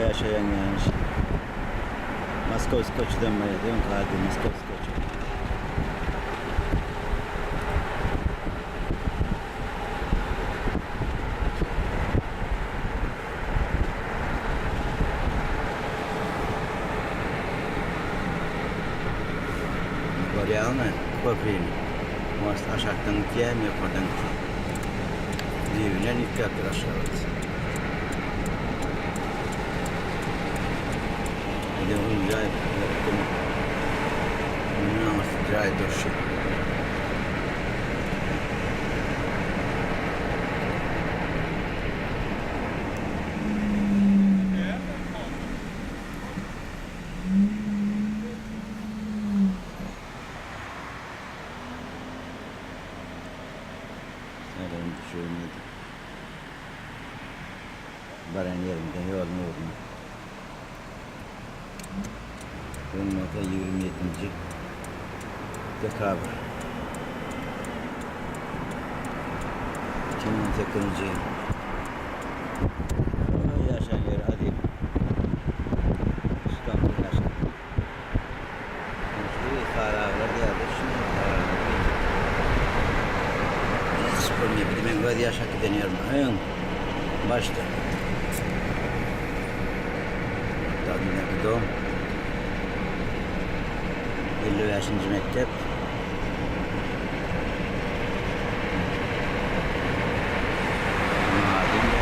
yaşayan yani. Moskova-Skoç'u denmeye diyorum. Hadi Moskova-Skoç'u. Korealne, Korealne. Mas aşağıdan gideyim, yukarıdan gideyim. Divinen ilk yapır aşağıda. Bir de onu güzel yaptım. Bunu nasıl güzel duruşu. Nereden düşüyordu? Baran yerinde yolun uğruna. Hürmete 27. Dekabr 2018 yıl. Yaşayan yer Adil. İstanbul yaşayan. Şimdi kararlar geldi. Şimdi kararlar gelecek. Spor ne bileyim ben böyle yaşak deniyorum. Ayın başta. Tadındaki doğum. 55. mektep. Madem de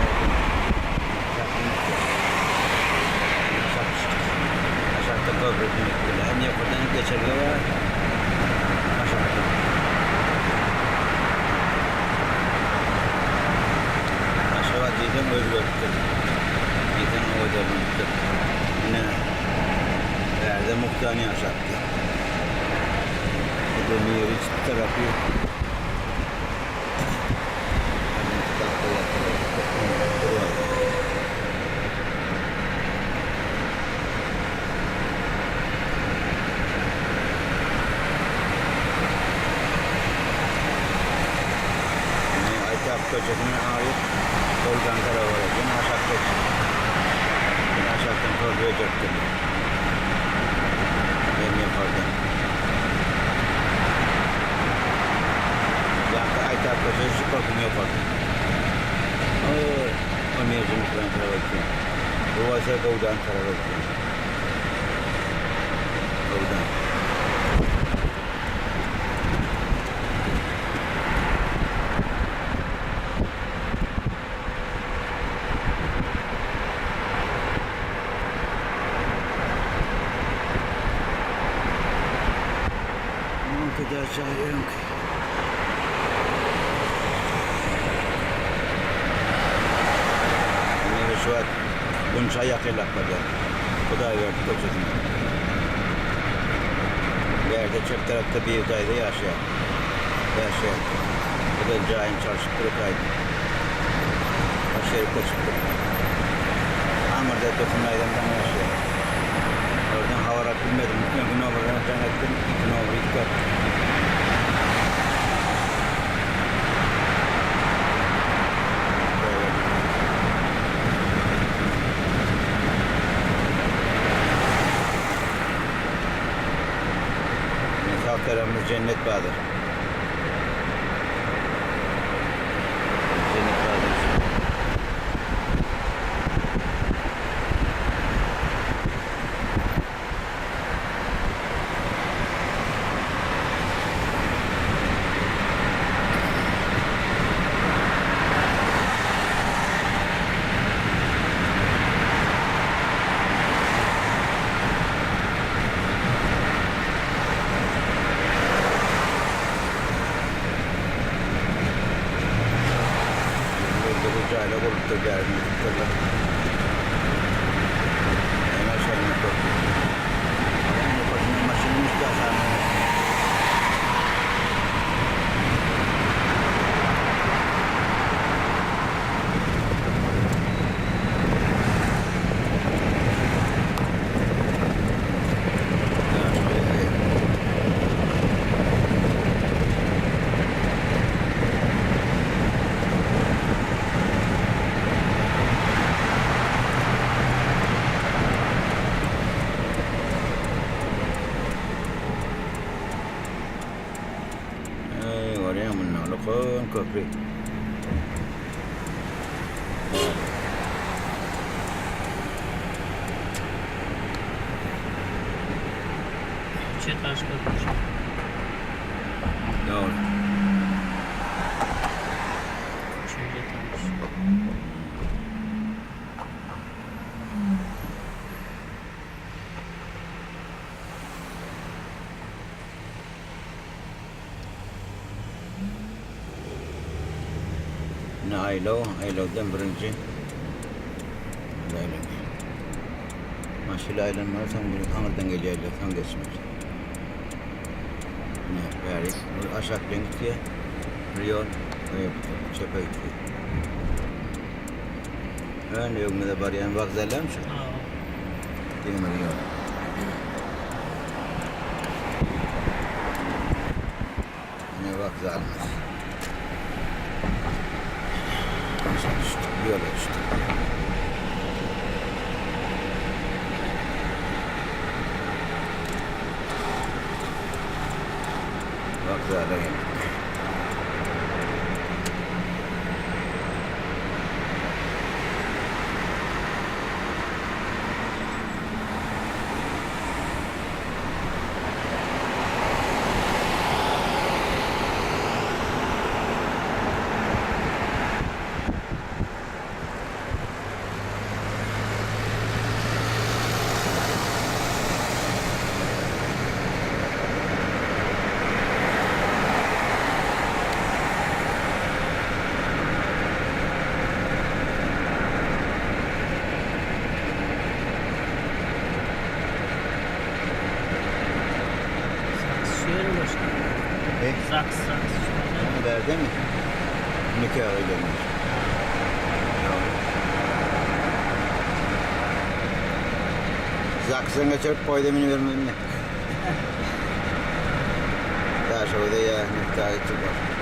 aşağıda köprü büyüklüğü. Hem yukarıdan geçerli var. Aşağıda. Aşağı diyeceğim özgürlüktü. Diyeceğim o özgürlüktü. Yine yerde muhtani aşağıda. Demir hiç tarafı Aytap köşesine ait Goldan Karavala yine aşağıdan köprüye döktüm. Ben yapardım. Aytap köşesi korkumu yapardım. O mevzumuz ben Karavala. Bu ise Goldan Karavala. Goldan. Kadar çağırıyorum ki. Yine şu an bunca yakıyla kadar. Bu da verdik o çözüm. Bir yerde çöp tarafta bir yıldaydı yaşayan. Bu da cahil çalışıp durukaydı. Aşağı koçup durukaydı. Amırda dokunmaydan yaşayan. Oradan havarak bilmedim. Gün over'dan ettim. Gün over ilk yaptım. Mesafemiz Cennet Bağ'dır. Cennet Bağ'dır. Cahil olup da geldim. Hemen şöyle koydum. Ama koydum maşının üstü aşağıya. köprü. Üçe taş koymuş. Doğru. Üçüncü taş. Ne Aylov'dan birinci. Aylo. Maşıyla aylanmalı tam bir Anadolu'dan geliyor, tam geçmiş. Ne, Paris, aşağı gitti, Rio, çöpe gitti. Öyle yok mu da bari yani vokzallar mı şu? Aa, Değil mi Rio? Ne vokzal mı? Aşağı düştü, yola düştü. Vokzala geldik. saksıyormuş. Saks. Nerede mi? Nikahı gelmiş. Zaksın geçip poydemini vermem mi? Daha şöyle ya nikahı çıkar.